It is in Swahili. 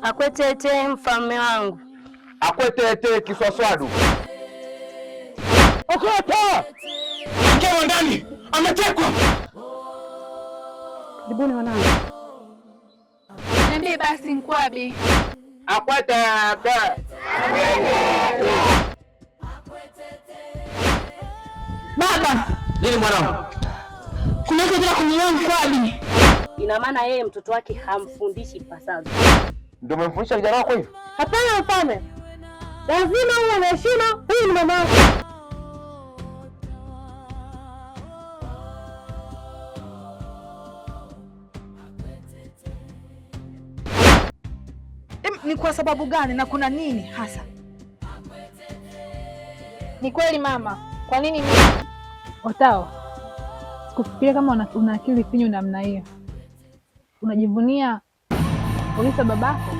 Akwetete mfalme wangu. Akwetete kiswaswadu. Okopa! Mkewa ndani! Ametekwa! Karibuni wanangu. Niambie basi Nkwabi. Akwetete! Baba! Nini mwanangu? Kuna mtu anataka kumnyoa Nkwabi. Ina maana yeye mtoto wake hamfundishi ipasavyo. Ndio umemfundisha kijana wako hivi? Hapana mfalme. Lazima uwe na heshima, huyu ni mama wako. Ni kwa sababu gani na kuna nini hasa? Ni kweli mama. Kwa nini mimi? Otao. Sikufikiria kama una akili finyu namna hiyo. Unajivunia polisi babako.